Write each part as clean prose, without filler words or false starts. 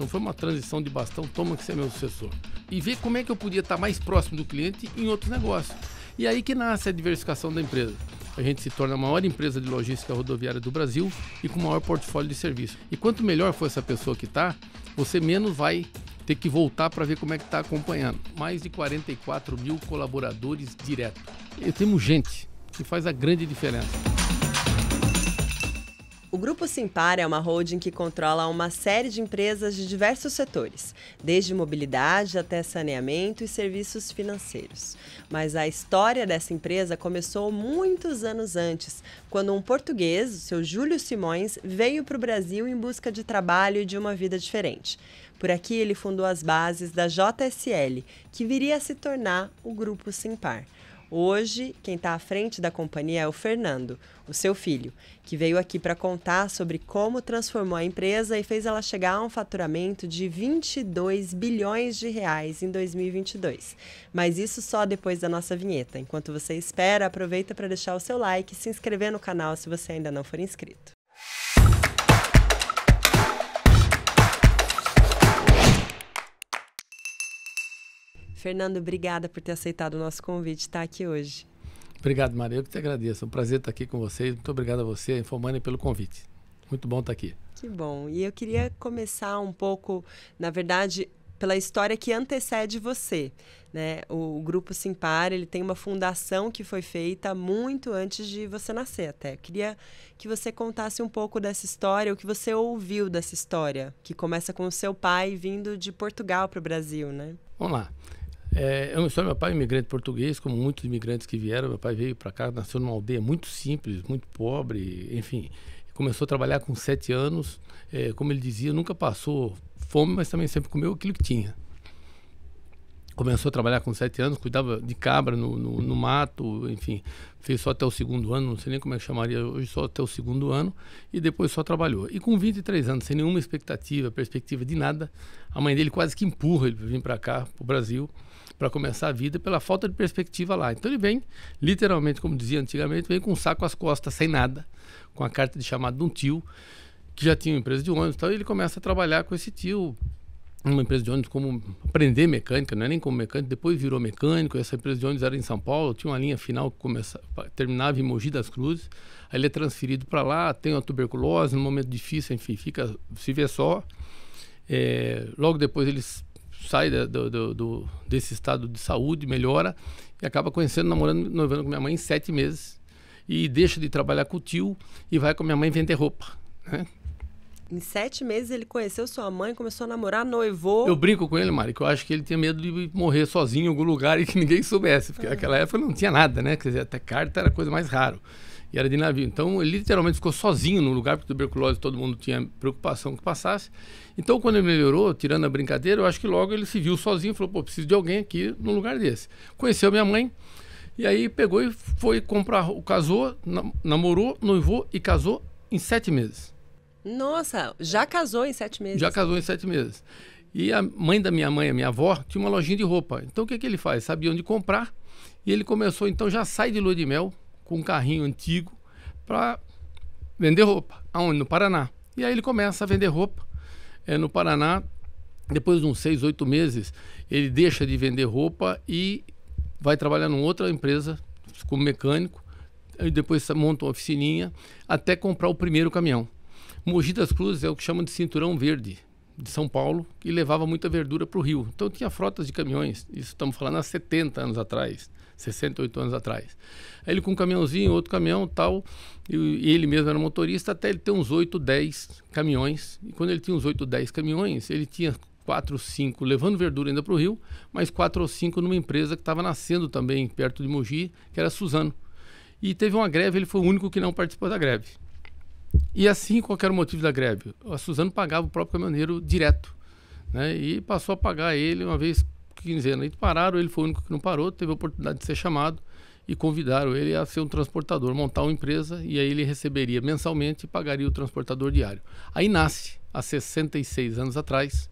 não foi uma transição de bastão, toma que você é meu sucessor. E ver como é que eu podia estar mais próximo do cliente em outros negócios. E aí que nasce a diversificação da empresa. A gente se torna a maior empresa de logística rodoviária do Brasil e com o maior portfólio de serviço. E quanto melhor for essa pessoa que está, você menos vai ter que voltar para ver como é que está acompanhando. Mais de 44 mil colaboradores diretos. E temos gente que faz a grande diferença. O Grupo Simpar é uma holding que controla uma série de empresas de diversos setores, desde mobilidade até saneamento e serviços financeiros. Mas a história dessa empresa começou muitos anos antes, quando um português, o seu Júlio Simões, veio para o Brasil em busca de trabalho e de uma vida diferente. Por aqui ele fundou as bases da JSL, que viria a se tornar o Grupo Simpar. Hoje, quem está à frente da companhia é o Fernando, o seu filho, que veio aqui para contar sobre como transformou a empresa e fez ela chegar a um faturamento de 22 bilhões de reais em 2022. Mas isso só depois da nossa vinheta. Enquanto você espera, aproveita para deixar o seu like e se inscrever no canal se você ainda não for inscrito. Fernando, obrigada por ter aceitado o nosso convite de estar aqui hoje. Obrigado, Maria. Eu que te agradeço. É um prazer estar aqui com vocês. Muito obrigado a você, Infomani, pelo convite. Muito bom estar aqui. Que bom. E eu queria começar um pouco, na verdade, pela história que antecede você, né? O Grupo Simpar, ele tem uma fundação que foi feita muito antes de você nascer até. Eu queria que você contasse um pouco dessa história, o que você ouviu dessa história, que começa com o seu pai vindo de Portugal para o Brasil, né? Vamos lá. É uma história, meu pai é imigrante português, como muitos imigrantes que vieram. Meu pai veio para cá, nasceu numa aldeia muito simples, muito pobre, enfim. Começou a trabalhar com 7 anos. Como ele dizia, nunca passou fome, mas também sempre comeu aquilo que tinha. Começou a trabalhar com 7 anos, cuidava de cabra no mato, enfim. Fez só até o 2º ano, não sei nem como é que chamaria hoje, só até o 2º ano. E depois só trabalhou. E com 23 anos, sem nenhuma perspectiva de nada, a mãe dele quase que empurra ele para vir para cá, para o Brasil, para começar a vida pela falta de perspectiva lá. Então ele vem, literalmente, como dizia antigamente, vem com um saco às costas, sem nada, com a carta de chamado de um tio, que já tinha uma empresa de ônibus. Então ele começa a trabalhar com esse tio, numa empresa de ônibus, como aprender mecânica, não é nem como mecânico, depois virou mecânico. Essa empresa de ônibus era em São Paulo, tinha uma linha final que terminava em Mogi das Cruzes. Aí ele é transferido para lá, tem uma tuberculose, num momento difícil, enfim, se vê só. Logo depois eles sai desse estado de saúde, melhora e acaba conhecendo, namorando, noivando com minha mãe em 7 meses e deixa de trabalhar com o tio e vai com a minha mãe vender roupa, né? Em 7 meses ele conheceu sua mãe, começou a namorar, noivou. Eu brinco com ele, Mari, que eu acho que ele tinha medo de morrer sozinho em algum lugar e que ninguém soubesse, porque naquela época não tinha nada, né? Quer dizer, até carta era a coisa mais raro. E era de navio. Então, ele literalmente ficou sozinho no lugar, porque tuberculose todo mundo tinha preocupação que passasse. Então, quando ele melhorou, tirando a brincadeira, eu acho que logo ele se viu sozinho e falou, pô, preciso de alguém aqui num lugar desse. Conheceu minha mãe, e aí pegou e foi comprar, casou, namorou, noivou e casou em 7 meses. Nossa, já casou em 7 meses? Já casou em 7 meses. E a mãe da minha mãe, a minha avó, tinha uma lojinha de roupa. Então, o que ele faz? Sabia onde comprar, e ele começou, então, já sai de lua de mel, com um carrinho antigo para vender roupa. Aonde? No Paraná. E aí ele começa a vender roupa no Paraná. Depois de uns 6, 8 meses, ele deixa de vender roupa e vai trabalhar numa outra empresa como mecânico. Aí depois monta uma oficininha até comprar o primeiro caminhão. Mogi das Cruzes é o que chamam de cinturão verde de São Paulo, que levava muita verdura para o Rio. Então tinha frotas de caminhões. Isso estamos falando há 70 anos atrás. 68 anos atrás. Aí ele com um caminhãozinho, outro caminhão, tal, e ele mesmo era motorista, até ele ter uns 8, 10 caminhões. E quando ele tinha uns 8, 10 caminhões, ele tinha 4, 5 levando verdura ainda para o Rio, mas 4 ou 5 numa empresa que estava nascendo também perto de Mogi, que era a Suzano. E teve uma greve, ele foi o único que não participou da greve. E assim, qual era o motivo da greve? A Suzano pagava o próprio caminhoneiro direto, né? E passou a pagar ele uma vez quinzena. E pararam, ele foi o único que não parou, teve a oportunidade de ser chamado e convidaram ele a ser um transportador, montar uma empresa, e aí ele receberia mensalmente e pagaria o transportador diário. Aí nasce, há 66 anos atrás,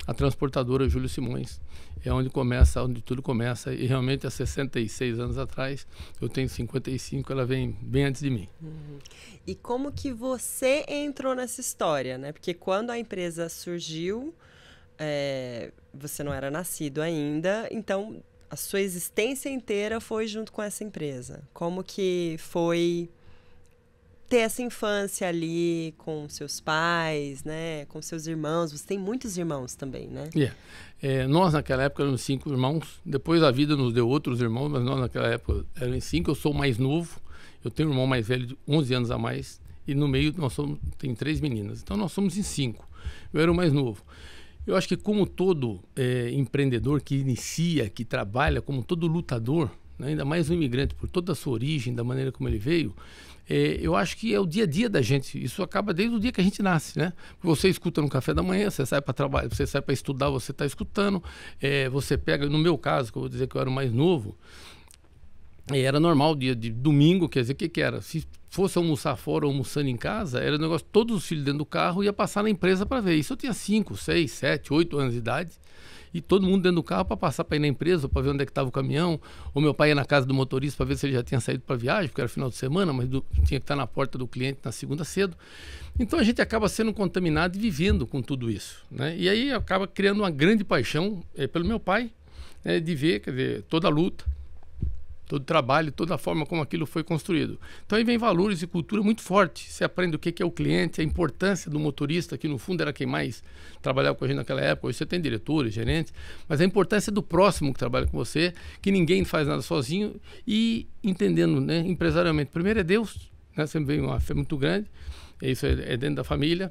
a transportadora Júlio Simões. É onde onde tudo começa, e realmente há 66 anos atrás, eu tenho 55, ela vem bem antes de mim. E como que você entrou nessa história, né? Porque quando a empresa surgiu, você não era nascido ainda, então a sua existência inteira foi junto com essa empresa. Como que foi ter essa infância ali com seus pais, né? Com seus irmãos? Você tem muitos irmãos também, né? Nós, naquela época, éramos 5 irmãos. Depois a vida nos deu outros irmãos, mas nós, naquela época, éramos 5. Eu sou o mais novo. Eu tenho um irmão mais velho de 11 anos a mais. E no meio, tem 3 meninas. Então, nós somos em 5. Eu era o mais novo. Eu acho que como todo empreendedor que inicia, que trabalha, como todo lutador, né, ainda mais um imigrante, por toda a sua origem, da maneira como ele veio, eu acho que é o dia a dia da gente. Isso acaba desde o dia que a gente nasce, né? Você escuta no café da manhã, você sai para trabalhar, você sai para estudar, você está escutando. Você pega, no meu caso, que eu vou dizer que eu era o mais novo, era normal, dia de domingo, quer dizer, o que era? Se fosse almoçar fora ou almoçando em casa, era um negócio, todos os filhos dentro do carro ia passar na empresa para ver. Isso eu tinha 5, 6, 7, 8 anos de idade. E todo mundo dentro do carro para passar para ir na empresa, para ver onde é que estava o caminhão. Ou meu pai ia na casa do motorista para ver se ele já tinha saído para viagem, porque era final de semana, mas tinha que estar na porta do cliente na segunda cedo. Então a gente acaba sendo contaminado e vivendo com tudo isso, né? E aí acaba criando uma grande paixão pelo meu pai, de ver, quer dizer, toda a luta, todo o trabalho, toda a forma como aquilo foi construído. Então aí vem valores e cultura muito forte. Você aprende o que é o cliente, a importância do motorista, que no fundo era quem mais trabalhava com a gente naquela época. Hoje você tem diretores, gerentes, mas a importância do próximo que trabalha com você, que ninguém faz nada sozinho, e entendendo, né, empresarialmente, primeiro é Deus, né, sempre vem uma fé muito grande, isso é dentro da família,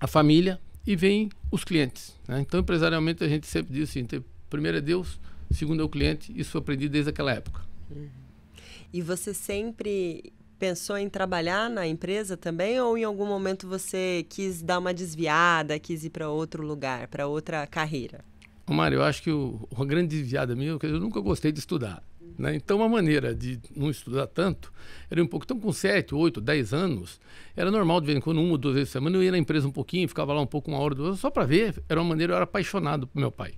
a família, e vem os clientes, né? Então empresarialmente a gente sempre diz assim, primeiro é Deus, segundo é o cliente. Isso eu aprendi desde aquela época. E você sempre pensou em trabalhar na empresa também, ou em algum momento você quis dar uma desviada, quis ir para outro lugar, para outra carreira? Mário, eu acho que uma grande desviada minha, eu nunca gostei de estudar, né? Então, uma maneira de não estudar tanto era um pouco. Então, com 7, 8, 10 anos, era normal, de vez em quando, 1 ou 2 vezes por semana, eu ia na empresa um pouquinho, ficava lá um pouco, 1 hora, 2 horas, só para ver. Era uma maneira, eu era apaixonado por meu pai.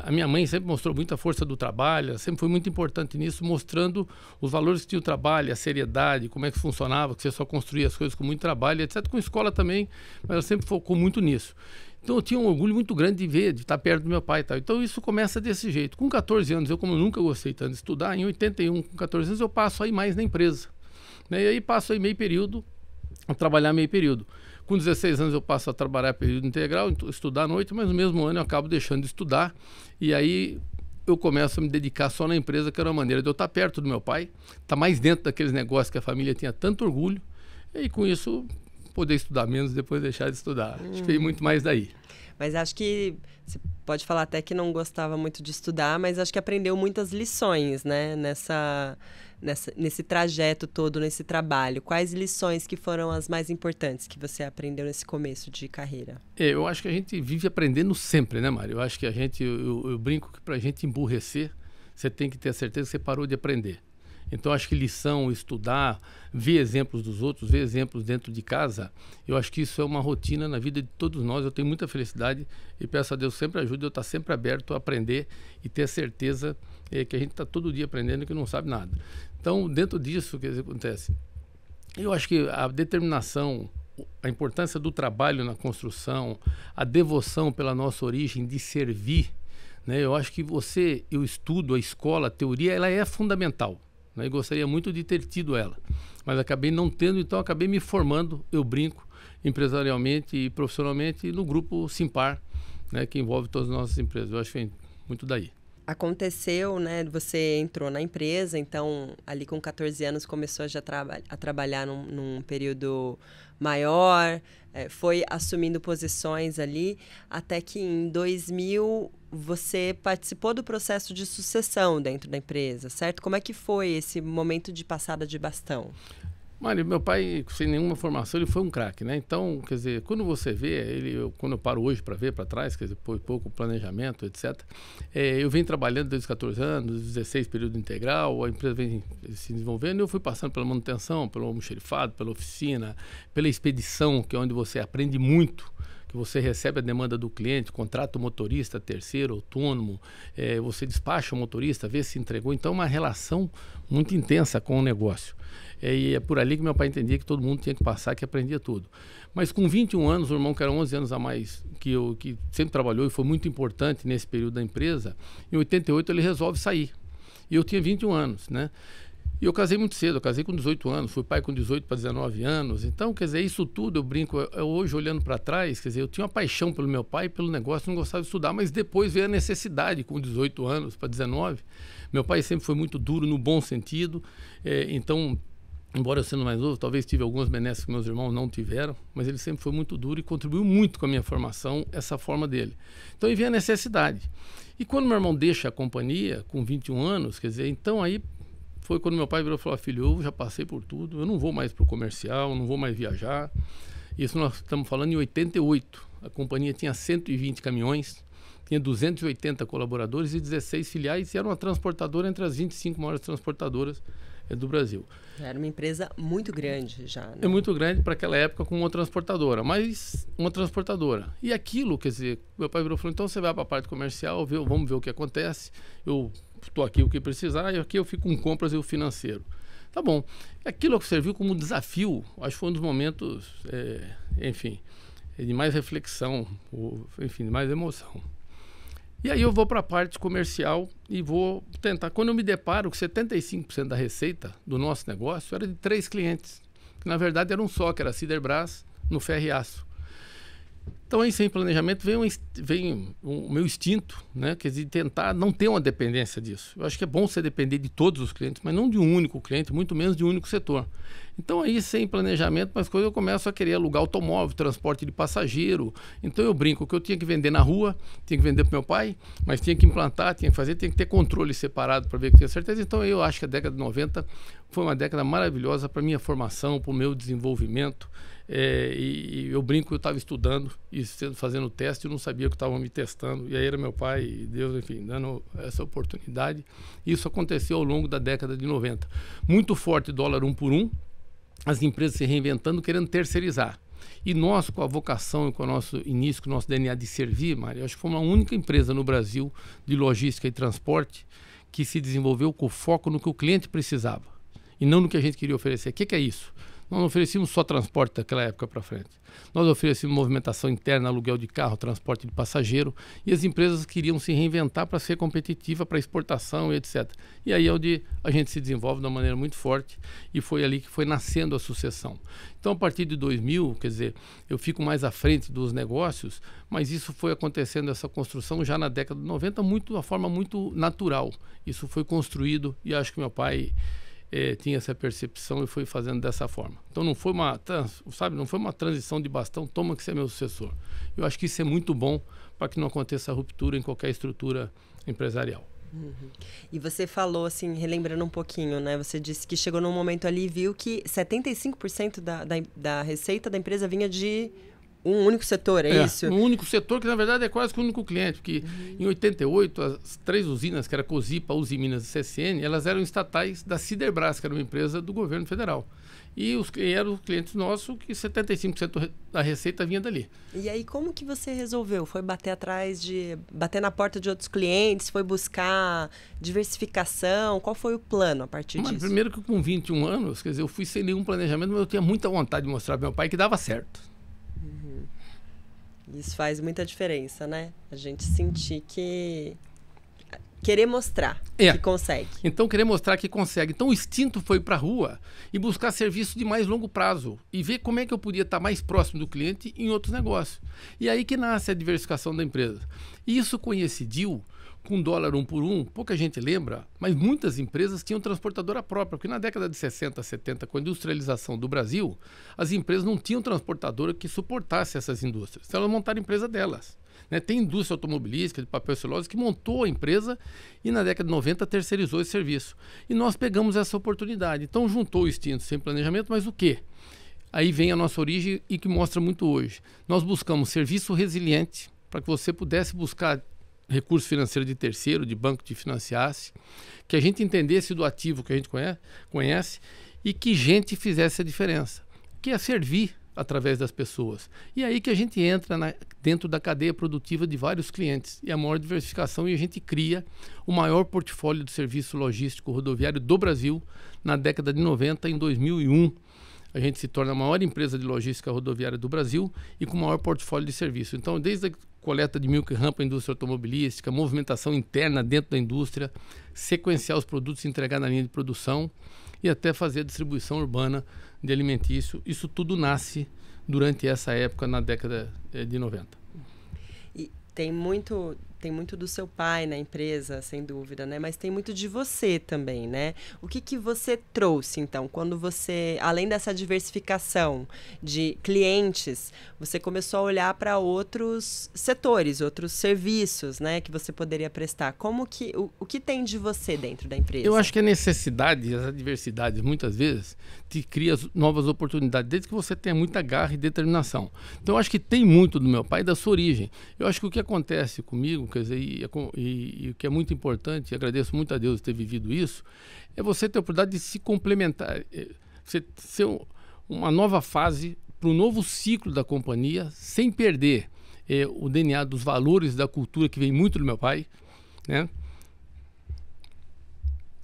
A minha mãe sempre mostrou muita força do trabalho, ela sempre foi muito importante nisso, mostrando os valores que tinha o trabalho, a seriedade, como é que funcionava, que você só construía as coisas com muito trabalho, etc. Com escola também, mas ela sempre focou muito nisso. Então eu tinha um orgulho muito grande de ver, de estar perto do meu pai e tal. Então isso começa desse jeito. Com 14 anos, como eu nunca gostei tanto de estudar, em 81, com 14 anos, eu passo aí mais na empresa, né? E aí passo aí meio período, a trabalhar meio período. Com 16 anos eu passo a trabalhar período integral, estudar à noite, mas no mesmo ano eu acabo deixando de estudar. E aí eu começo a me dedicar só na empresa, que era uma maneira de eu estar perto do meu pai, estar mais dentro daqueles negócios que a família tinha tanto orgulho. E aí, com isso, poder estudar menos, depois deixar de estudar. Acho que veio muito mais daí. Mas acho que você pode falar até que não gostava muito de estudar, mas acho que aprendeu muitas lições, né? Nesse trajeto todo, nesse trabalho. Quais lições que foram as mais importantes que você aprendeu nesse começo de carreira? Eu acho que a gente vive aprendendo sempre, né, Mário? Eu acho que eu brinco que para a gente emburrecer, você tem que ter a certeza que você parou de aprender. Então, acho que lição, estudar, ver exemplos dos outros, ver exemplos dentro de casa, eu acho que isso é uma rotina na vida de todos nós. Eu tenho muita felicidade e peço a Deus sempre ajude, eu estar sempre aberto a aprender e ter a certeza que a gente está todo dia aprendendo e que não sabe nada. Então, dentro disso, o que acontece? Eu acho que a determinação, a importância do trabalho na construção, a devoção pela nossa origem de servir, né? Eu acho que o estudo, a escola, a teoria, ela é fundamental. Eu gostaria muito de ter tido ela, mas acabei não tendo, então acabei me formando, eu brinco, empresarialmente e profissionalmente no grupo Simpar, né, que envolve todas as nossas empresas. Eu acho que vem muito daí. Aconteceu, né? Você entrou na empresa, então ali com 14 anos começou a trabalhar num período maior, foi assumindo posições ali, até que em 2000 você participou do processo de sucessão dentro da empresa, certo? Como é que foi esse momento de passada de bastão? Mário, meu pai, sem nenhuma formação, ele foi um craque, né? Então, quer dizer, quando você vê, quando eu paro hoje para ver para trás, quer dizer, pouco planejamento, etc., eu venho trabalhando desde os 14 anos, 16 período integral, a empresa vem se desenvolvendo, e eu fui passando pela manutenção, pelo almoxerifado, pela oficina, pela expedição, que é onde você aprende muito, que você recebe a demanda do cliente, contrata o motorista, terceiro, autônomo, você despacha o motorista, vê se entregou. Então, uma relação muito intensa com o negócio. E é por ali que meu pai entendia que todo mundo tinha que passar, que aprendia tudo. Mas com 21 anos, o irmão que era 11 anos a mais que eu, que sempre trabalhou e foi muito importante nesse período da empresa, em 88 ele resolve sair. E eu tinha 21 anos, né? E eu casei muito cedo, eu casei com 18 anos, fui pai com 18 para 19 anos. Então, quer dizer, isso tudo eu brinco, hoje olhando para trás, quer dizer, eu tinha uma paixão pelo meu pai, pelo negócio, não gostava de estudar, mas depois veio a necessidade, com 18 anos para 19. Meu pai sempre foi muito duro no bom sentido, então, embora eu sendo mais novo, talvez tive algumas benesses que meus irmãos não tiveram, mas ele sempre foi muito duro e contribuiu muito com a minha formação, essa forma dele. Então, aí veio a necessidade. E quando meu irmão deixa a companhia, com 21 anos, quer dizer, então aí foi quando meu pai virou e falou: filho, eu já passei por tudo, eu não vou mais para o comercial, não vou mais viajar. Isso nós estamos falando em 88. A companhia tinha 120 caminhões, tinha 280 colaboradores e 16 filiais, e era uma transportadora entre as 25 maiores transportadoras do Brasil. Era uma empresa muito grande já, né? É muito grande para aquela época com uma transportadora, mas uma transportadora. E aquilo, quer dizer, meu pai virou e falou: então você vai para a parte comercial, vamos ver o que acontece. Eu estou aqui o que precisar, e aqui eu fico com compras e o financeiro. Tá bom. Aquilo serviu como desafio, acho que foi um dos momentos, enfim, de mais reflexão, enfim, de mais emoção. E aí eu vou para a parte comercial e vou tentar. Quando eu me deparo que 75% da receita do nosso negócio era de 3 clientes, que na verdade era um só, que era a Siderbras, no ferro e aço. Então, aí, sem planejamento, vem o meu instinto, né? Quer dizer, tentar não ter uma dependência disso. Eu acho que é bom você depender de todos os clientes, mas não de um único cliente, muito menos de um único setor. Então, aí, sem planejamento, mas coisas eu começo a querer alugar automóvel, transporte de passageiro. Então, eu brinco que eu tinha que vender na rua, tinha que vender para meu pai, mas tinha que implantar, tinha que fazer, tinha que ter controle separado para ver que tinha certeza. Então, eu acho que a década de 90 foi uma década maravilhosa para a minha formação, para o meu desenvolvimento. E eu brinco que eu estava estudando e fazendo teste, eu não sabia que estavam me testando. E aí era meu pai e Deus, enfim, dando essa oportunidade. Isso aconteceu ao longo da década de 90. Muito forte dólar 1 por 1, as empresas se reinventando, querendo terceirizar. E nós, com a vocação e com o nosso início, com o nosso DNA de servir, Mário, acho que foi uma única empresa no Brasil de logística e transporte que se desenvolveu com foco no que o cliente precisava e não no que a gente queria oferecer. O que é isso? Nós não oferecíamos só transporte daquela época para frente. Nós oferecíamos movimentação interna, aluguel de carro, transporte de passageiro, e as empresas queriam se reinventar para ser competitiva, para exportação e etc. E aí é onde a gente se desenvolve de uma maneira muito forte, e foi ali que foi nascendo a sucessão. Então, a partir de 2000, quer dizer, eu fico mais à frente dos negócios, mas isso foi acontecendo, essa construção, já na década de 90, de uma forma muito natural. Isso foi construído, e acho que meu pai tinha essa percepção e foi fazendo dessa forma. Então não foi não foi uma transição de bastão, toma que você é meu sucessor. Eu acho que isso é muito bom para que não aconteça ruptura em qualquer estrutura empresarial. Uhum. E você falou, assim, relembrando um pouquinho, né? Você disse que chegou num momento ali e viu que 75% da receita da empresa vinha de um único setor, é isso? Um único setor que, na verdade, é quase que o único cliente, porque em 88, as 3 usinas, que era Cosipa, Uzi Minas e CSN, elas eram estatais da Siderbras, que era uma empresa do governo federal. E eram os clientes nossos, que 75% da receita vinha dali. E aí, como que você resolveu? Foi bater na porta de outros clientes? Foi buscar diversificação? Qual foi o plano a partir disso? Primeiro que com 21 anos, quer dizer, eu fui sem nenhum planejamento, mas eu tinha muita vontade de mostrar para meu pai que dava certo. Isso faz muita diferença, né? A gente sentir que... Querer mostrar que consegue. Então, querer mostrar que consegue. Então, o instinto foi para a rua e buscar serviço de mais longo prazo e ver como é que eu podia estar mais próximo do cliente em outros negócios. E aí que nasce a diversificação da empresa. E isso coincidiu com dólar 1 por 1, pouca gente lembra, mas muitas empresas tinham transportadora própria, porque na década de 60, 70, com a industrialização do Brasil, as empresas não tinham transportadora que suportasse essas indústrias. Então, elas montaram a empresa delas. Tem indústria automobilística, de papel e celulose, que montou a empresa e na década de 90 terceirizou esse serviço. E nós pegamos essa oportunidade. Então, juntou o instinto sem planejamento, mas o quê? Aí vem a nossa origem e que mostra muito hoje. Nós buscamos serviço resiliente para que você pudesse buscar recurso financeiro de terceiro, de banco que te financiasse, que a gente entendesse do ativo que a gente conhece e que gente fizesse a diferença, que é servir através das pessoas. E é aí que a gente entra dentro da cadeia produtiva de vários clientes. E a maior diversificação, e a gente cria o maior portfólio de serviço logístico rodoviário do Brasil na década de 90, em 2001. A gente se torna a maior empresa de logística rodoviária do Brasil e com o maior portfólio de serviço. Então, desde a coleta de milk run para a indústria automobilística, movimentação interna dentro da indústria, sequenciar os produtos e entregar na linha de produção e até fazer a distribuição urbana de alimentício. Isso tudo nasce durante essa época, na década de 90. E tem muito do seu pai na empresa, sem dúvida, né? Mas tem muito de você também, né? O que você trouxe, então, quando você, além dessa diversificação de clientes, você começou a olhar para outros setores, outros serviços, né? Que você poderia prestar. O que tem de você dentro da empresa? Eu acho que a necessidade, as adversidades, muitas vezes, te cria novas oportunidades, desde que você tenha muita garra e determinação. Então, eu acho que tem muito do meu pai, da sua origem. Eu acho que o que acontece comigo, quer dizer, e o que é muito importante, e agradeço muito a Deus ter vivido isso, é você ter a oportunidade de se complementar, ser uma nova fase para um novo ciclo da companhia, sem perder o DNA dos valores da cultura que vem muito do meu pai, né?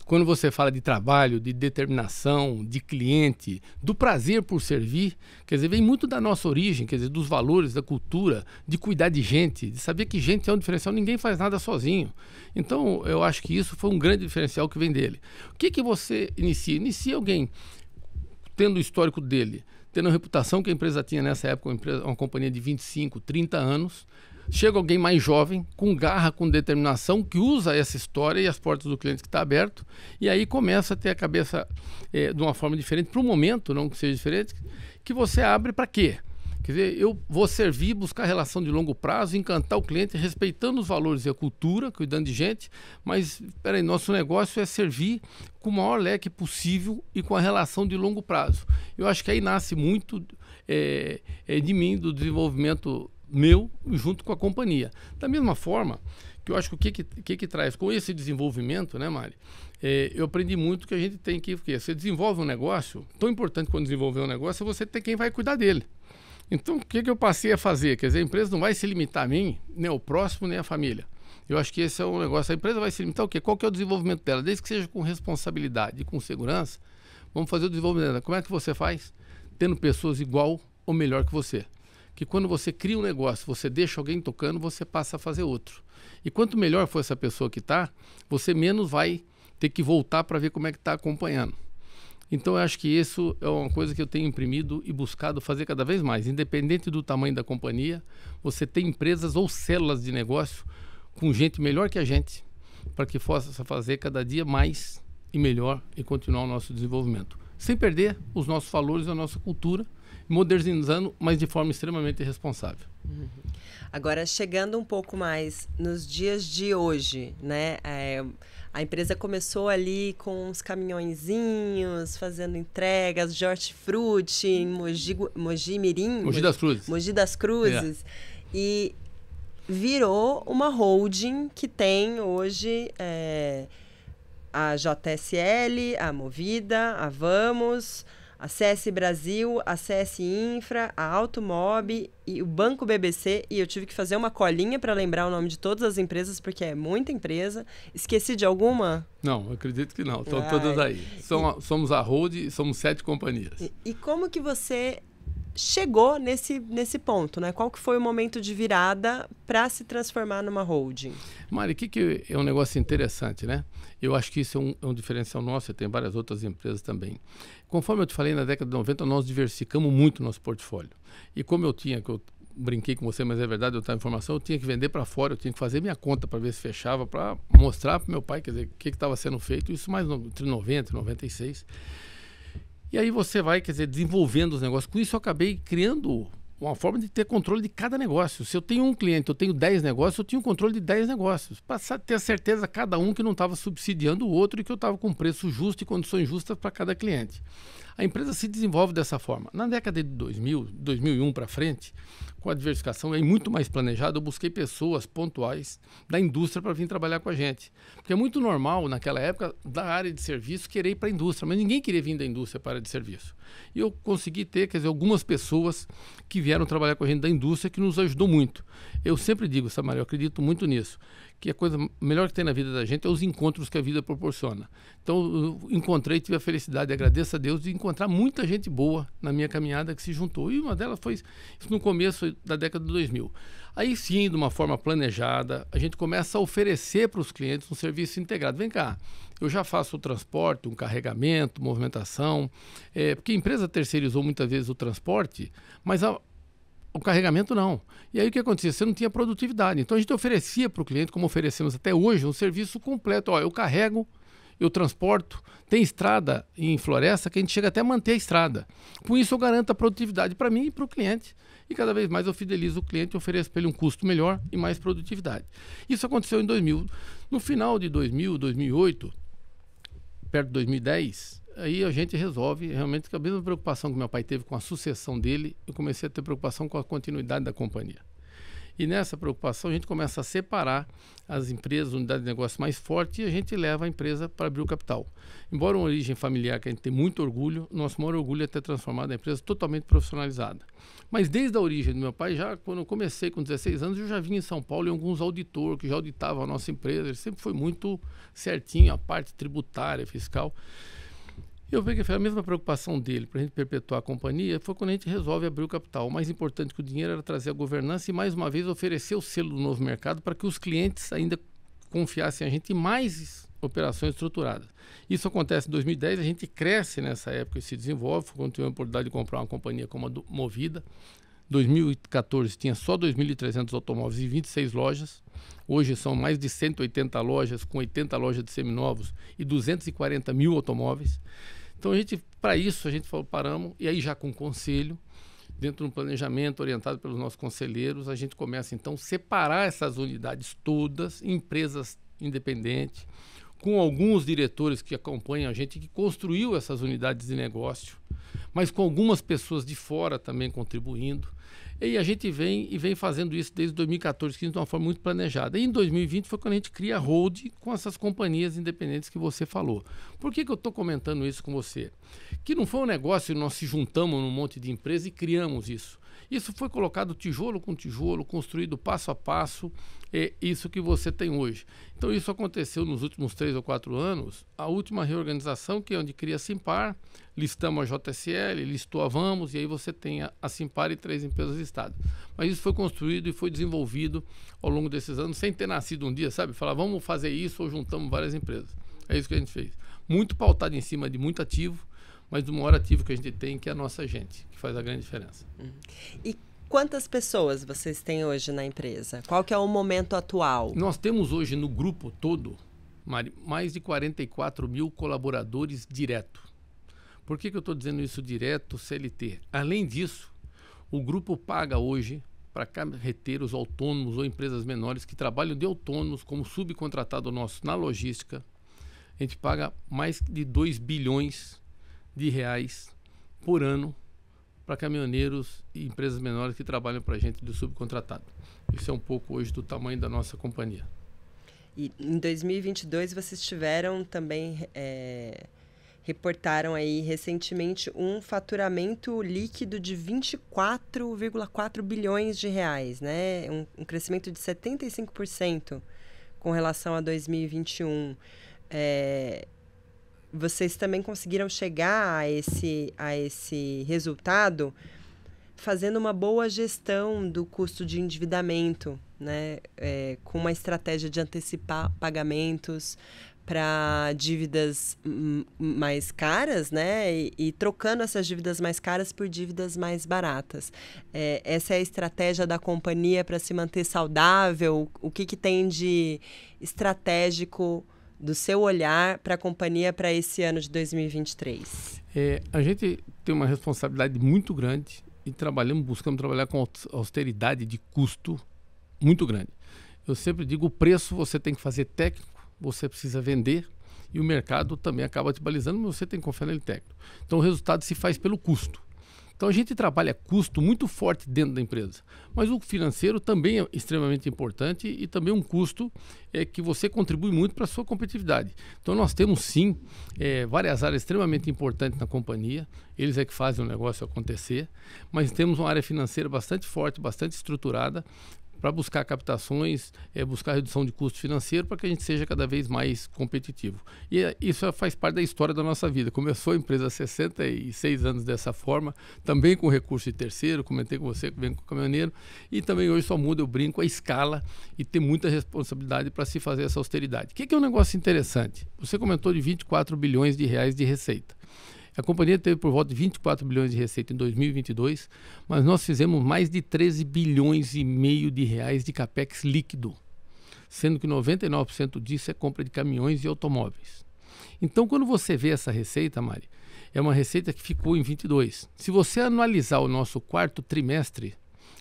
Quando você fala de trabalho, de determinação, de cliente, do prazer por servir, quer dizer, vem muito da nossa origem, quer dizer, dos valores, da cultura, de cuidar de gente, de saber que gente é um diferencial, ninguém faz nada sozinho. Então, eu acho que isso foi um grande diferencial que vem dele. O que você inicia? Inicia alguém tendo o histórico dele, tendo a reputação que a empresa tinha nessa época, uma companhia de 25, 30 anos, chega alguém mais jovem, com garra, com determinação, que usa essa história e as portas do cliente que está aberto, e aí começa a ter a cabeça de uma forma diferente, para o momento, não que seja diferente, que você abre para quê? Quer dizer, eu vou servir, buscar relação de longo prazo, encantar o cliente, respeitando os valores e a cultura, cuidando de gente, mas, peraí, nosso negócio é servir com o maior leque possível e com a relação de longo prazo. Eu acho que aí nasce muito de mim, do desenvolvimento meu, junto com a companhia. Da mesma forma que eu acho que o que traz com esse desenvolvimento, né, Mari? Eu aprendi muito que a gente tem que... Porque você desenvolve um negócio, tão importante quando desenvolver um negócio, é você ter quem vai cuidar dele. Então, o que eu passei a fazer? Quer dizer, a empresa não vai se limitar a mim, nem ao próximo, nem à família. Eu acho que esse é um negócio. A empresa vai se limitar ao quê? Qual que é o desenvolvimento dela? Desde que seja com responsabilidade e com segurança, vamos fazer o desenvolvimento dela. Como é que você faz? Tendo pessoas igual ou melhor que você. Que quando você cria um negócio, você deixa alguém tocando, você passa a fazer outro. E quanto melhor for essa pessoa que está, você menos vai ter que voltar para ver como é que está acompanhando. Então, eu acho que isso é uma coisa que eu tenho imprimido e buscado fazer cada vez mais. Independente do tamanho da companhia, você tem empresas ou células de negócio com gente melhor que a gente, para que possa fazer cada dia mais e melhor e continuar o nosso desenvolvimento. Sem perder os nossos valores e a nossa cultura, modernizando, mas de forma extremamente responsável. Uhum. Agora, chegando um pouco mais nos dias de hoje, né? A empresa começou ali com uns caminhõezinhos, fazendo entregas de hortifruti em Mogi Mirim. Mogi das Cruzes. Mogi das Cruzes. E virou uma holding que tem hoje a JSL, a Movida, a Vamos, a CS Brasil, a CS Infra, a Automob e o Banco BBC. E eu tive que fazer uma colinha para lembrar o nome de todas as empresas, porque é muita empresa. Esqueci de alguma? Não, acredito que não. Estão todas aí. Somos a holding, somos 7 companhias. E como que você chegou nesse ponto, né? Qual que foi o momento de virada para se transformar numa holding? Mari, que é um negócio interessante, né? Eu acho que isso é um diferencial nosso, tem várias outras empresas também. Conforme eu te falei, na década de 90, nós diversificamos muito o nosso portfólio. E como eu brinquei com você, mas é verdade, eu estava em informação, eu tinha que vender para fora, eu tinha que fazer minha conta para ver se fechava, para mostrar para meu pai, quer dizer, o que estava sendo feito, isso mais entre 90 e 96. E aí você vai, quer dizer, desenvolvendo os negócios. Com isso eu acabei criando uma forma de ter controle de cada negócio. Se eu tenho um cliente, eu tenho 10 negócios, eu tinha um controle de 10 negócios. Para ter a certeza, cada um, que não estava subsidiando o outro e que eu estava com preço justo e condições justas para cada cliente. A empresa se desenvolve dessa forma. Na década de 2000, 2001 para frente, com a diversificação é muito mais planejada, eu busquei pessoas pontuais da indústria para vir trabalhar com a gente. Porque é muito normal, naquela época, da área de serviço querer ir para a indústria, mas ninguém queria vir da indústria para a área de serviço. E eu consegui ter, quer dizer, algumas pessoas que vieram trabalhar com a gente da indústria que nos ajudou muito. Eu sempre digo, Samário, eu acredito muito nisso, que a coisa melhor que tem na vida da gente é os encontros que a vida proporciona. Então, eu encontrei, tive a felicidade, agradeço a Deus, de encontrar muita gente boa na minha caminhada que se juntou. E uma delas foi isso no começo da década de 2000. Aí sim, de uma forma planejada, a gente começa a oferecer para os clientes um serviço integrado. Vem cá, eu já faço o transporte, um carregamento, movimentação, porque a empresa terceirizou muitas vezes o transporte, mas o carregamento não. E aí o que acontecia? Você não tinha produtividade. Então a gente oferecia para o cliente, como oferecemos até hoje, um serviço completo. Ó, eu carrego, eu transporto, tem estrada em floresta que a gente chega até a manter a estrada. Com isso eu garanto a produtividade para mim e para o cliente. E cada vez mais eu fidelizo o cliente e ofereço para ele um custo melhor e mais produtividade. Isso aconteceu em 2000. No final de 2000, 2008, perto de 2010, aí a gente resolve realmente que a mesma preocupação que meu pai teve com a sucessão dele, eu comecei a ter preocupação com a continuidade da companhia. E nessa preocupação a gente começa a separar as empresas, unidades de negócio mais fortes, e a gente leva a empresa para abrir o capital. Embora uma origem familiar que a gente tem muito orgulho, nosso maior orgulho é ter transformado a empresa totalmente profissionalizada. Mas desde a origem do meu pai, já quando eu comecei com 16 anos, eu já vinha em São Paulo em alguns auditores que já auditavam a nossa empresa. Ele sempre foi muito certinho, a parte tributária, fiscal. Eu vejo que a mesma preocupação dele para a gente perpetuar a companhia foi quando a gente resolve abrir o capital. O mais importante que o dinheiro era trazer a governança e, mais uma vez, oferecer o selo do novo mercado para que os clientes ainda confiassem a gente em mais operações estruturadas. Isso acontece em 2010, a gente cresce nessa época e se desenvolve. Quando tive a oportunidade de comprar uma companhia como a Movida, 2014 tinha só 2.300 automóveis e 26 lojas. Hoje são mais de 180 lojas, com 80 lojas de seminovos e 240 mil automóveis. Então, para isso, a gente falou, paramos, e aí já com conselho, dentro de um planejamento orientado pelos nossos conselheiros, a gente começa, então, a separar essas unidades todas em empresas independentes, com alguns diretores que acompanham a gente, que construiu essas unidades de negócio, mas com algumas pessoas de fora também contribuindo. E a gente vem fazendo isso desde 2014, de uma forma muito planejada. E em 2020 foi quando a gente cria a Hold com essas companhias independentes que você falou. Por que eu estou comentando isso com você? Que não foi um negócio que nós se juntamos num monte de empresas e criamos isso. Isso foi colocado tijolo com tijolo, construído passo a passo, é isso que você tem hoje. Então isso aconteceu nos últimos 3 ou 4 anos. A última reorganização, que é onde cria a Simpar, listamos a JSL, listou a Vamos, e aí você tem a Simpar e 3 empresas listadas. Mas isso foi construído e foi desenvolvido ao longo desses anos, sem ter nascido um dia, sabe? Falar, vamos fazer isso, ou juntamos várias empresas. É isso que a gente fez. Muito pautado em cima de muito ativo, mas do maior ativo que a gente tem, que é a nossa gente, que faz a grande diferença. E quantas pessoas vocês têm hoje na empresa? Qual que é o momento atual? Nós temos hoje no grupo todo, Mari, mais de 44 mil colaboradores direto. Por que eu estou dizendo isso direto, CLT? Além disso, o grupo paga hoje para carreteiros autônomos ou empresas menores que trabalham de autônomos como subcontratado nosso na logística. A gente paga mais de 2 bilhões de reais por ano para caminhoneiros e empresas menores que trabalham para a gente de subcontratado. Isso é um pouco hoje do tamanho da nossa companhia. E em 2022 vocês tiveram também, reportaram aí recentemente um faturamento líquido de 24,4 bilhões de reais, né? Um crescimento de 75% com relação a 2021. Vocês também conseguiram chegar a esse resultado fazendo uma boa gestão do custo de endividamento, né? Com uma estratégia de antecipar pagamentos para dívidas mais caras, né? E trocando essas dívidas mais caras por dívidas mais baratas. Essa é a estratégia da companhia para se manter saudável? O que tem de estratégico do seu olhar para a companhia para esse ano de 2023? A gente tem uma responsabilidade muito grande e buscamos trabalhar com austeridade de custo muito grande. Eu sempre digo, o preço você tem que fazer técnico, você precisa vender e o mercado também acaba te balizando, mas você tem que confiar nele técnico. Então o resultado se faz pelo custo. Então a gente trabalha custo muito forte dentro da empresa, mas o financeiro também é extremamente importante e também um custo que você contribui muito para a sua competitividade. Então nós temos sim várias áreas extremamente importantes na companhia, eles é que fazem o negócio acontecer, mas temos uma área financeira bastante forte, bastante estruturada, para buscar captações, buscar redução de custo financeiro para que a gente seja cada vez mais competitivo. E isso faz parte da história da nossa vida. Começou a empresa há 66 anos dessa forma, também com recurso de terceiro, comentei com você que vem com o caminhoneiro, e também hoje só muda, eu brinco, a escala e ter muita responsabilidade para se fazer essa austeridade. O que é um negócio interessante? Você comentou de 24 bilhões de reais de receita. A companhia teve por volta de 24 bilhões de receita em 2022, mas nós fizemos mais de 13 bilhões e meio de reais de capex líquido, sendo que 99% disso é compra de caminhões e automóveis. Então, quando você vê essa receita, Mari, é uma receita que ficou em 22. Se você analisar o nosso quarto trimestre,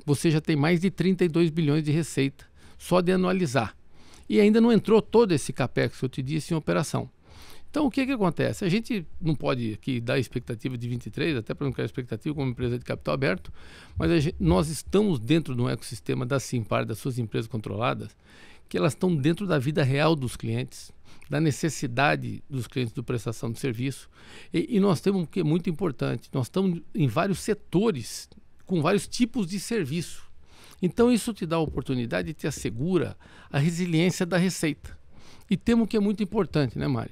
você já tem mais de 32 bilhões de receita, só de anualizar. E ainda não entrou todo esse capex que eu te disse em operação. Então, o que acontece? A gente não pode aqui dar expectativa de 23, até para não criar expectativa como empresa de capital aberto, mas nós estamos dentro de um ecossistema da Simpar, das suas empresas controladas, que elas estão dentro da vida real dos clientes, da necessidade dos clientes de prestação de serviço. E nós temos o que é muito importante, nós estamos em vários setores, com vários tipos de serviço. Então, isso te dá a oportunidade e te assegura a resiliência da receita. E temos o que é muito importante, né, Mari?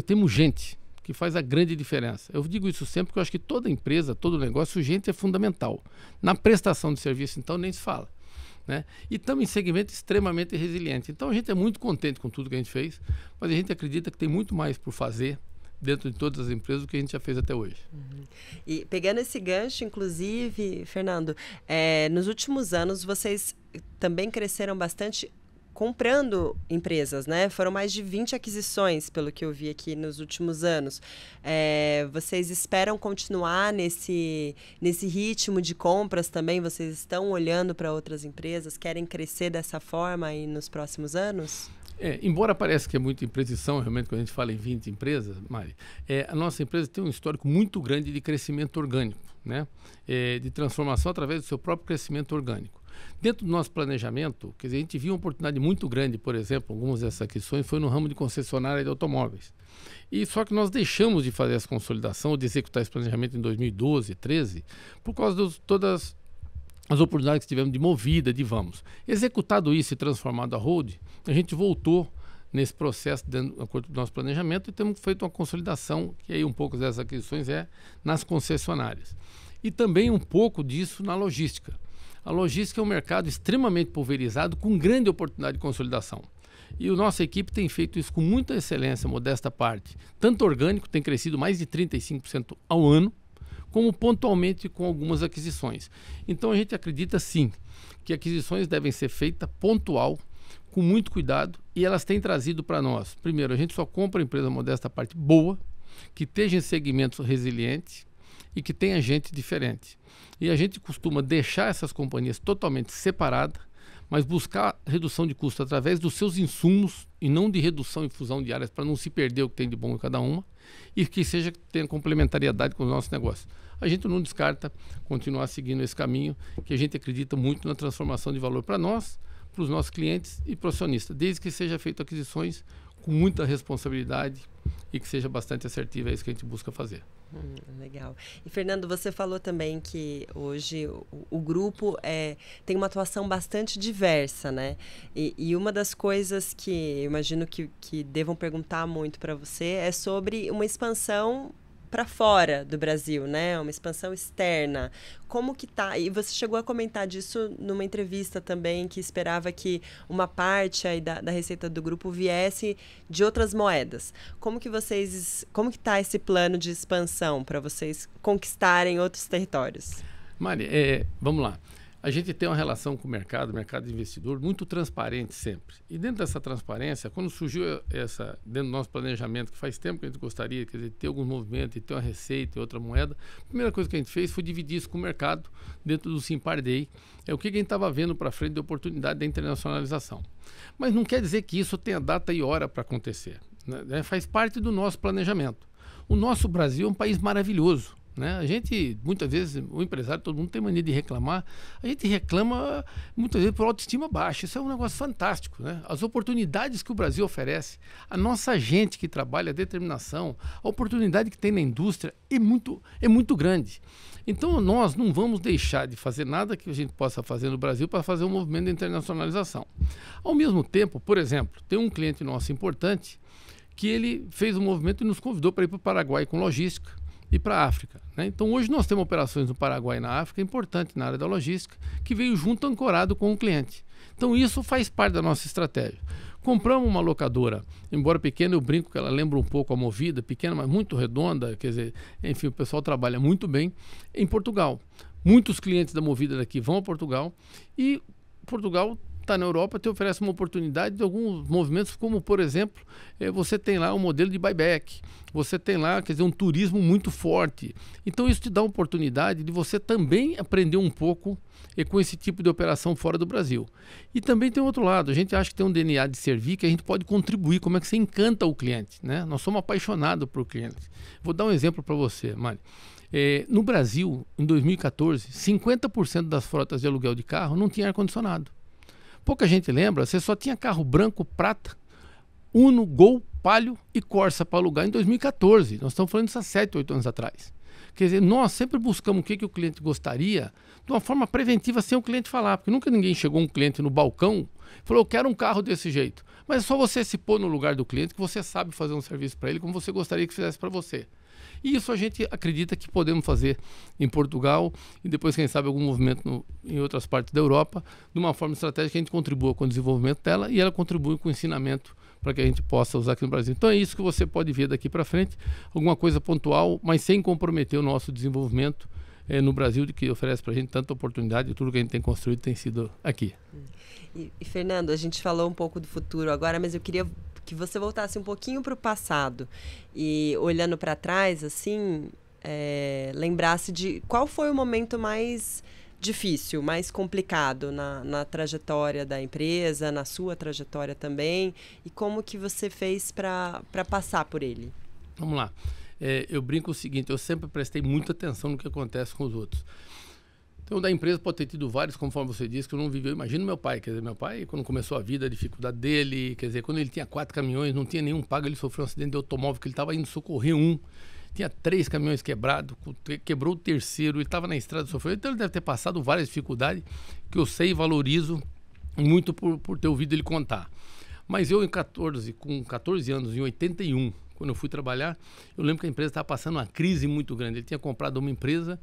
Temos gente que faz a grande diferença. Eu digo isso sempre porque eu acho que toda empresa, todo negócio, gente é fundamental. Na prestação de serviço, então, nem se fala, né? E estamos em segmento extremamente resiliente. Então, a gente é muito contente com tudo que a gente fez, mas a gente acredita que tem muito mais por fazer dentro de todas as empresas do que a gente já fez até hoje. E pegando esse gancho, inclusive, Fernando, nos últimos anos vocês também cresceram bastante comprando empresas, né? Foram mais de 20 aquisições, pelo que eu vi aqui nos últimos anos. Vocês esperam continuar nesse ritmo de compras também? Vocês estão olhando para outras empresas? Querem crescer dessa forma aí nos próximos anos? Embora pareça que é muita imprecisão, realmente, quando a gente fala em 20 empresas, Mari, a nossa empresa tem um histórico muito grande de crescimento orgânico, né? De transformação através do seu próprio crescimento orgânico. Dentro do nosso planejamento, quer dizer, a gente viu uma oportunidade muito grande, por exemplo, algumas dessas aquisições foi no ramo de concessionária de automóveis. E só que nós deixamos de fazer essa consolidação, de executar esse planejamento em 2012, 2013, por causa de todas as oportunidades que tivemos de Movida, de Vamos. Executado isso e transformado a Hold, a gente voltou nesse processo de acordo com o nosso planejamento e temos feito uma consolidação, que aí um pouco dessas aquisições nas concessionárias. E também um pouco disso na logística. A logística é um mercado extremamente pulverizado, com grande oportunidade de consolidação. E a nossa equipe tem feito isso com muita excelência, modesta parte. Tanto orgânico, tem crescido mais de 35% ao ano, como pontualmente com algumas aquisições. Então a gente acredita sim, que aquisições devem ser feitas pontual, com muito cuidado, e elas têm trazido para nós. Primeiro, a gente só compra empresa modesta parte boa, que esteja em segmentos resilientes e que tenha gente diferente. E a gente costuma deixar essas companhias totalmente separadas, mas buscar redução de custo através dos seus insumos e não de redução e fusão de áreas para não se perder o que tem de bom em cada uma e que tenha complementariedade com os nossos negócios. A gente não descarta continuar seguindo esse caminho, que a gente acredita muito na transformação de valor para nós, para os nossos clientes e para o acionista, desde que seja feito aquisições com muita responsabilidade e que seja bastante assertiva, é isso que a gente busca fazer. Legal. E Fernando, você falou também que hoje o grupo tem uma atuação bastante diversa, né? E uma das coisas que eu imagino que devam perguntar muito para você é sobre uma expansão para fora do Brasil, né? Uma expansão externa. Como que tá? E você chegou a comentar disso numa entrevista também, que esperava que uma parte aí da receita do grupo viesse de outras moedas. Como que tá esse plano de expansão para vocês conquistarem outros territórios? Mari, vamos lá. A gente tem uma relação com o mercado de investidor, muito transparente sempre. E dentro dessa transparência, quando surgiu dentro do nosso planejamento, que faz tempo que a gente gostaria, quer dizer, ter alguns movimentos, ter uma receita e outra moeda, a primeira coisa que a gente fez foi dividir isso com o mercado dentro do Simpar Day. O que a gente estava vendo para frente de oportunidade da internacionalização. Mas não quer dizer que isso tenha data e hora para acontecer, né? Faz parte do nosso planejamento. O nosso Brasil é um país maravilhoso. né? A gente, muitas vezes, o empresário, todo mundo tem mania de reclamar. A gente reclama, muitas vezes, por autoestima baixa. Isso é um negócio fantástico, né? As oportunidades que o Brasil oferece, a nossa gente que trabalha, a determinação, a oportunidade que tem na indústria é muito grande. Então, nós não vamos deixar de fazer nada que a gente possa fazer no Brasil para fazer um movimento de internacionalização. Ao mesmo tempo, por exemplo, tem um cliente nosso importante que ele fez um movimento e nos convidou para ir para o Paraguai com logística e para a África, né? Então, hoje nós temos operações no Paraguai e na África importantes na área da logística, que veio junto ancorado com o cliente. Então, isso faz parte da nossa estratégia. Compramos uma locadora, embora pequena, eu brinco que ela lembra um pouco a Movida, pequena, mas muito redonda, quer dizer, enfim, o pessoal trabalha muito bem em Portugal. Muitos clientes da Movida daqui vão a Portugal e Portugal está na Europa, te oferece uma oportunidade de alguns movimentos, como, por exemplo, você tem lá um modelo de buyback, você tem lá, quer dizer, um turismo muito forte. Então, isso te dá a oportunidade de você também aprender um pouco com esse tipo de operação fora do Brasil. E também tem outro lado, a gente acha que tem um DNA de servir, que a gente pode contribuir, como é que você encanta o cliente, né? Nós somos apaixonados por clientes. Vou dar um exemplo para você, Mari. No Brasil, em 2014, 50% das frotas de aluguel de carro não tinha ar-condicionado. Pouca gente lembra, você só tinha carro branco, prata, Uno, Gol, Palio e Corsa para alugar em 2014. Nós estamos falando disso há 7, 8 anos atrás. Quer dizer, nós sempre buscamos o que o cliente gostaria de uma forma preventiva, sem o cliente falar. Porque nunca ninguém chegou um cliente no balcão e falou, eu quero um carro desse jeito. Mas é só você se pôr no lugar do cliente que você sabe fazer um serviço para ele como você gostaria que fizesse para você. E isso a gente acredita que podemos fazer em Portugal e depois, quem sabe, algum movimento em outras partes da Europa, de uma forma estratégica que a gente contribua com o desenvolvimento dela e ela contribui com o ensinamento para que a gente possa usar aqui no Brasil. Então é isso que você pode ver daqui para frente, alguma coisa pontual, mas sem comprometer o nosso desenvolvimento no Brasil, de que oferece para a gente tanta oportunidade e tudo que a gente tem construído tem sido aqui. E Fernando, a gente falou um pouco do futuro agora, mas eu queria que você voltasse um pouquinho para o passado e, olhando para trás, assim, lembrasse de qual foi o momento mais difícil, mais complicado na trajetória da empresa, na sua trajetória também, e como que você fez para passar por ele? Vamos lá. Eu brinco o seguinte, eu sempre prestei muita atenção no que acontece com os outros. Então, da empresa pode ter tido vários, conforme você disse, que eu não viveu. Imagina meu pai, quer dizer, meu pai, quando começou a vida, a dificuldade dele, quer dizer, quando ele tinha 4 caminhões, não tinha nenhum pago, ele sofreu um acidente de automóvel, que ele estava indo socorrer um, tinha 3 caminhões quebrados, quebrou o terceiro, ele estava na estrada, sofreu. Então, ele deve ter passado várias dificuldades, que eu sei e valorizo muito por ter ouvido ele contar. Mas eu, com 14 anos, em 81, quando eu fui trabalhar, eu lembro que a empresa estava passando uma crise muito grande. Ele tinha comprado uma empresa,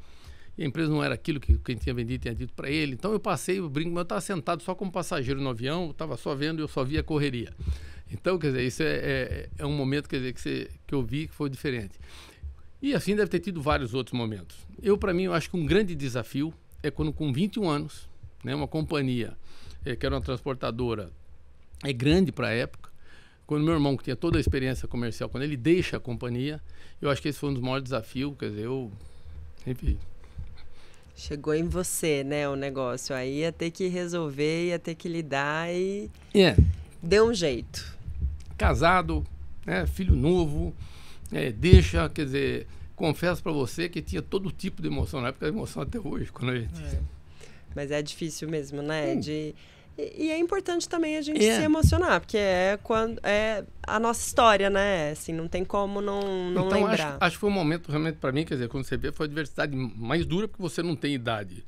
e a empresa não era aquilo que quem tinha vendido tinha dito para ele. Então eu passei, eu brinco, mas eu estava sentado só como passageiro no avião, eu estava só vendo e eu só via a correria. Então, quer dizer, isso é um momento, quer dizer, que eu vi que foi diferente. E assim deve ter tido vários outros momentos. Para mim, eu acho que um grande desafio é quando com 21 anos, né, uma companhia, que era uma transportadora, é grande para a época, quando meu irmão, que tinha toda a experiência comercial, quando ele deixa a companhia, eu acho que esse foi um dos maiores desafios, quer dizer, enfim. Chegou em você, né, o negócio. Aí ia ter que resolver, ia ter que lidar e deu um jeito. Casado, né, filho novo, quer dizer, confesso para você que tinha todo tipo de emoção, na época da emoção até hoje, quando a gente... Mas é difícil mesmo, né, E é importante também a gente se emocionar, porque é a nossa história, né? Assim, não tem como não lembrar. Acho que foi um momento realmente para mim, quer dizer, quando você vê, foi a adversidade mais dura, porque você não tem idade,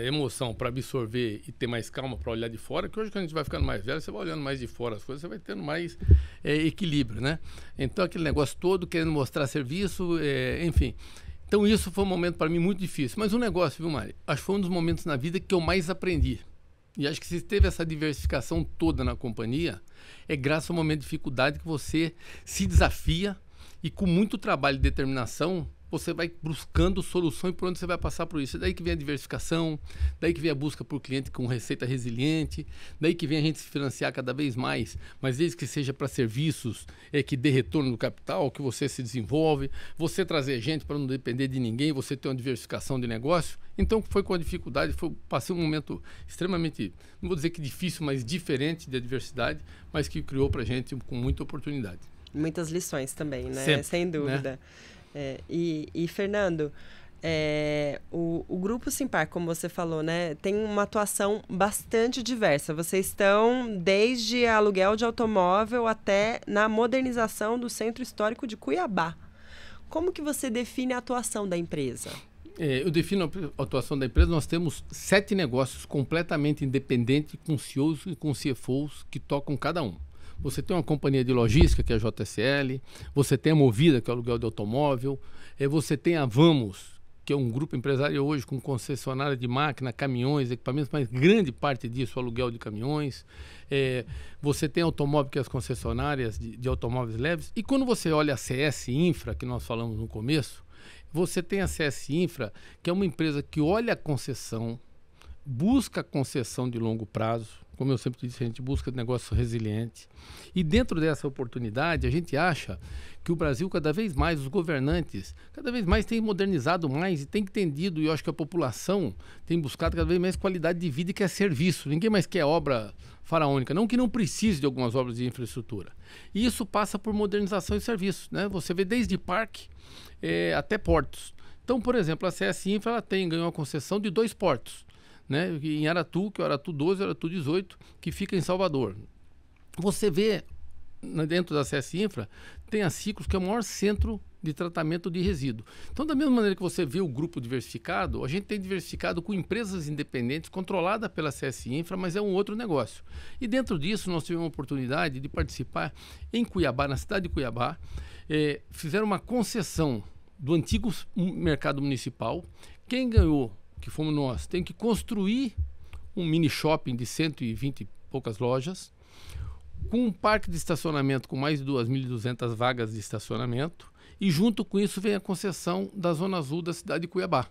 emoção para absorver e ter mais calma para olhar de fora, que hoje quando a gente vai ficando mais velho, você vai olhando mais de fora as coisas, você vai tendo mais equilíbrio, né? Então aquele negócio todo, querendo mostrar serviço, enfim. Então isso foi um momento para mim muito difícil. Mas um negócio, viu, Mari? Acho que foi um dos momentos na vida que eu mais aprendi. E acho que se teve essa diversificação toda na companhia, é graças ao momento de dificuldade que você se desafia e com muito trabalho e determinação, você vai buscando solução e por onde você vai passar por isso. Daí que vem a diversificação, daí que vem a busca por cliente com receita resiliente, daí que vem a gente se financiar cada vez mais, mas desde que seja para serviços que dê retorno do capital, que você se desenvolve, você trazer gente para não depender de ninguém, você ter uma diversificação de negócio. Então foi com a dificuldade, passei um momento extremamente, não vou dizer que difícil, mas diferente de adversidade, mas que criou para a gente com muita oportunidade. Muitas lições também, né? Sempre, sem dúvida. Né? Fernando, o Grupo Simpar, como você falou, né, tem uma atuação bastante diversa. Vocês estão desde aluguel de automóvel até na modernização do Centro Histórico de Cuiabá. Como que você define a atuação da empresa? Eu defino a atuação da empresa. Nós temos 7 negócios completamente independentes, com CEOs e com CFOs que tocam cada um. Você tem uma companhia de logística, que é a JSL, você tem a Movida, que é o aluguel de automóvel, você tem a Vamos, que é um grupo empresarial hoje com concessionária de máquina, caminhões, equipamentos, mas grande parte disso é aluguel de caminhões. Você tem automóvel, que é as concessionárias de automóveis leves. E quando você olha a CS Infra, que nós falamos no começo, você tem a CS Infra, que é uma empresa que olha a concessão, busca a concessão de longo prazo. Como eu sempre disse, a gente busca negócio resiliente. E dentro dessa oportunidade, a gente acha que o Brasil, cada vez mais, os governantes, cada vez mais têm modernizado mais e têm entendido, e eu acho que a população tem buscado cada vez mais qualidade de vida e quer serviço. Ninguém mais quer obra faraônica, não que não precise de algumas obras de infraestrutura. E isso passa por modernização e serviço, né? Você vê desde parque até portos. Então, por exemplo, a CS Infra ganhou a concessão de 2 portos. Né, em Aratu, que é o Aratu 12 e o Aratu 18, que fica em Salvador. Você vê, dentro da CS Infra, tem a Ciclos, que é o maior centro de tratamento de resíduo. Então, da mesma maneira que você vê o grupo diversificado, a gente tem diversificado com empresas independentes, controlada pela CS Infra, mas é um outro negócio. E dentro disso, nós tivemos a oportunidade de participar em Cuiabá, na cidade de Cuiabá, fizeram uma concessão do antigo mercado municipal. Quem ganhou, que fomos nós, tem que construir um mini shopping de 120 e poucas lojas, com um parque de estacionamento com mais de 2.200 vagas de estacionamento, e junto com isso vem a concessão da Zona Azul da cidade de Cuiabá.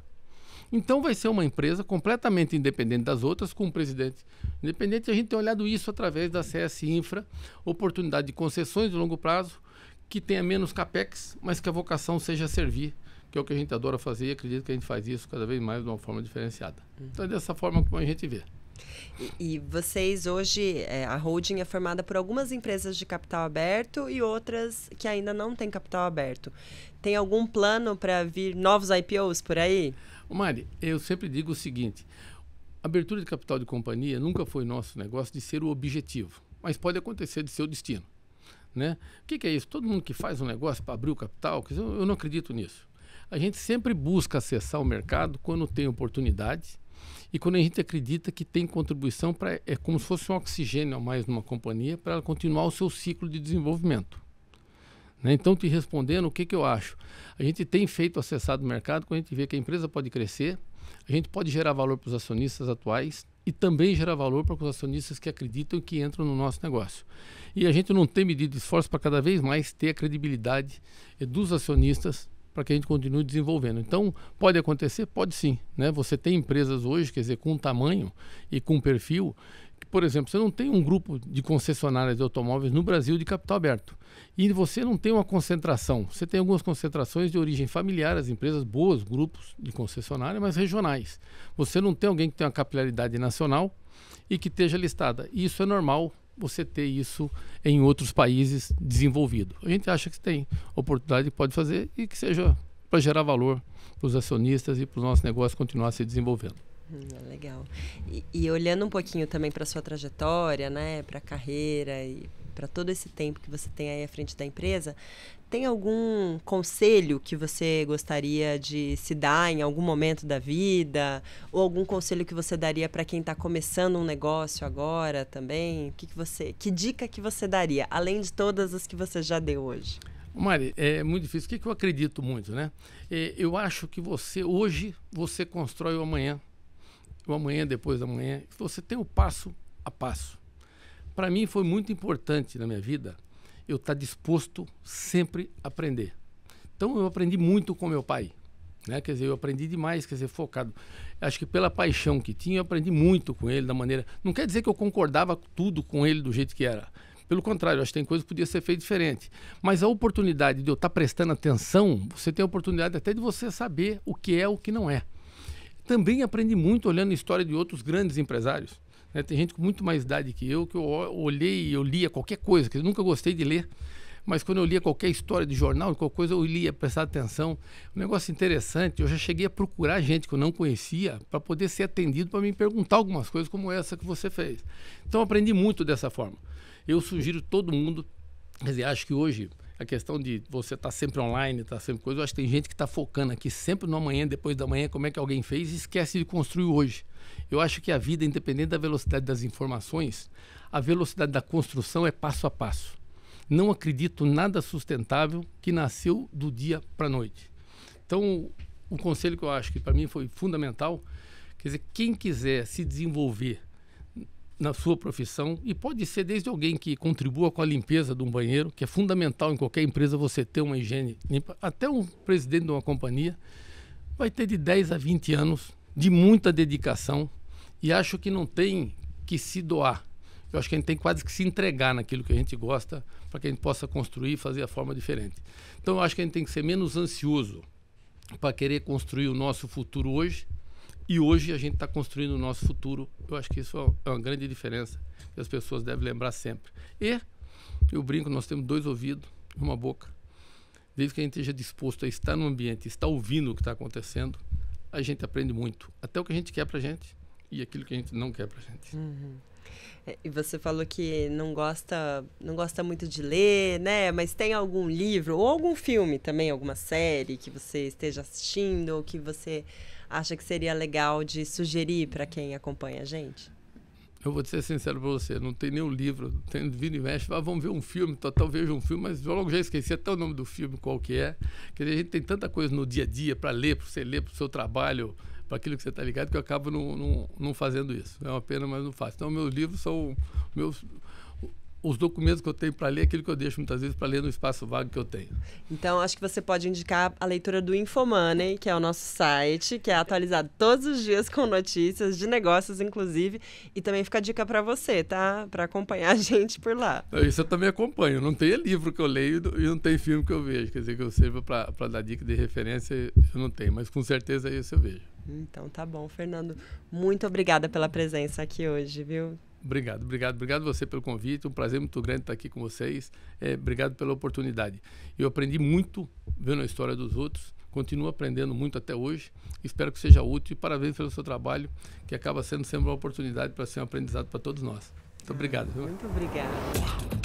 Então vai ser uma empresa completamente independente das outras, com um presidente independente. A gente tem olhado isso através da CS Infra, oportunidade de concessões de longo prazo, que tenha menos capex, mas que a vocação seja servir, que é o que a gente adora fazer, e acredito que a gente faz isso cada vez mais de uma forma diferenciada. Então é dessa forma que a gente vê. E vocês hoje, a holding é formada por algumas empresas de capital aberto e outras que ainda não têm capital aberto. Tem algum plano para vir novos IPOs por aí? Mari, eu sempre digo o seguinte: a abertura de capital de companhia nunca foi nosso negócio de ser o objetivo, mas pode acontecer de ser o destino. Né? O que é isso? Todo mundo que faz um negócio para abrir o capital, eu não acredito nisso. A gente sempre busca acessar o mercado quando tem oportunidade e quando a gente acredita que tem contribuição é como se fosse um oxigênio a mais numa companhia para ela continuar o seu ciclo de desenvolvimento. Né? Então, te respondendo, o que eu acho? A gente tem feito acessado o mercado quando a gente vê que a empresa pode crescer, a gente pode gerar valor para os acionistas atuais e também gerar valor para os acionistas que acreditam e que entram no nosso negócio. E a gente não tem medido esforço para cada vez mais ter a credibilidade dos acionistas para que a gente continue desenvolvendo. Então, pode acontecer? Pode sim. Né? Você tem empresas hoje, quer dizer, com tamanho e com perfil, que, por exemplo, você não tem um grupo de concessionárias de automóveis no Brasil de capital aberto. E você não tem uma concentração. Você tem algumas concentrações de origem familiar, as empresas boas, grupos de concessionária, mas regionais. Você não tem alguém que tenha uma capilaridade nacional e que esteja listada. E isso é normal, você ter isso em outros países desenvolvidos. A gente acha que tem oportunidade, pode fazer, e que seja para gerar valor para os acionistas e para o nosso negócio continuar se desenvolvendo. Legal. E olhando um pouquinho também para a sua trajetória, né, para a carreira e para todo esse tempo que você tem aí à frente da empresa, tem algum conselho que você gostaria de se dar em algum momento da vida? Ou algum conselho que você daria para quem está começando um negócio agora também? Que dica que você daria, além de todas as que você já deu hoje? Mari, é muito difícil. O que eu acredito muito, né? Eu acho que hoje você constrói o amanhã depois da manhã. Você tem o passo a passo. Para mim foi muito importante na minha vida eu estar disposto sempre a aprender. Então eu aprendi muito com meu pai, né? Quer dizer, eu aprendi demais, quer dizer, focado. Acho que pela paixão que tinha, eu aprendi muito com ele, da maneira... Não quer dizer que eu concordava tudo com ele do jeito que era. Pelo contrário, acho que tem coisas que podia ser feito diferente. Mas a oportunidade de eu estar prestando atenção, você tem a oportunidade até de você saber o que é o que não é. Também aprendi muito olhando a história de outros grandes empresários. Né? Tem gente com muito mais idade que eu olhei e eu lia qualquer coisa, que eu nunca gostei de ler, mas quando eu lia qualquer história de jornal, qualquer coisa, eu lia, prestar atenção. Um negócio interessante, eu já cheguei a procurar gente que eu não conhecia para poder ser atendido, para me perguntar algumas coisas como essa que você fez. Então, eu aprendi muito dessa forma. Eu sugiro todo mundo, quer dizer, acho que hoje a questão de você estar sempre online, estar sempre coisa, eu acho que tem gente que está focando aqui sempre no amanhã, depois da manhã, como é que alguém fez e esquece de construir hoje. Eu acho que a vida, independente da velocidade das informações, a velocidade da construção é passo a passo. Não acredito nada sustentável que nasceu do dia para a noite. Então, o conselho que eu acho que para mim foi fundamental, quer dizer, quem quiser se desenvolver na sua profissão, e pode ser desde alguém que contribua com a limpeza de um banheiro, que é fundamental em qualquer empresa você ter uma higiene limpa, até um presidente de uma companhia, vai ter de 10 a 20 anos de muita dedicação, e acho que não tem que se doar. Eu acho que a gente tem quase que se entregar naquilo que a gente gosta para que a gente possa construir e fazer a forma diferente. Então, eu acho que a gente tem que ser menos ansioso para querer construir o nosso futuro hoje, e hoje a gente está construindo o nosso futuro. Eu acho que isso é uma grande diferença que as pessoas devem lembrar sempre. E eu brinco, nós temos 2 ouvidos e uma boca. Desde que a gente esteja disposto a estar no ambiente, estar ouvindo o que está acontecendo, a gente aprende muito. Até o que a gente quer para a gente e aquilo que a gente não quer para a gente. Uhum. E você falou que não gosta muito de ler, né? Mas tem algum livro ou algum filme também, alguma série que você esteja assistindo ou que você acha que seria legal de sugerir para quem acompanha a gente? Eu vou ser sincero para você, não tem nenhum livro, tem vindo e mexe, vamos ver um filme, total vejo um filme, mas eu logo já esqueci até o nome do filme, qual que é. Quer dizer, a gente tem tanta coisa no dia a dia para ler, para você ler, para o seu trabalho, para aquilo que você está ligado, que eu acabo não fazendo isso. É uma pena, mas não faço. Então, meus livros são os documentos que eu tenho para ler, aquilo que eu deixo muitas vezes para ler no espaço vago que eu tenho. Então, acho que você pode indicar a leitura do Infomoney, que é o nosso site, que é atualizado todos os dias com notícias de negócios, inclusive, e também fica a dica para você, tá? Para acompanhar a gente por lá. Isso eu também acompanho. Não tem livro que eu leio e não tem filme que eu vejo. Quer dizer, que eu sirva para dar dica de referência, eu não tenho, mas com certeza isso eu vejo. Então, tá bom, Fernando. Muito obrigada pela presença aqui hoje, viu? Obrigado você pelo convite, um prazer muito grande estar aqui com vocês, obrigado pela oportunidade. Eu aprendi muito vendo a história dos outros, continuo aprendendo muito até hoje, espero que seja útil e parabéns pelo seu trabalho, que acaba sendo sempre uma oportunidade para ser um aprendizado para todos nós. Muito obrigado. Muito obrigada.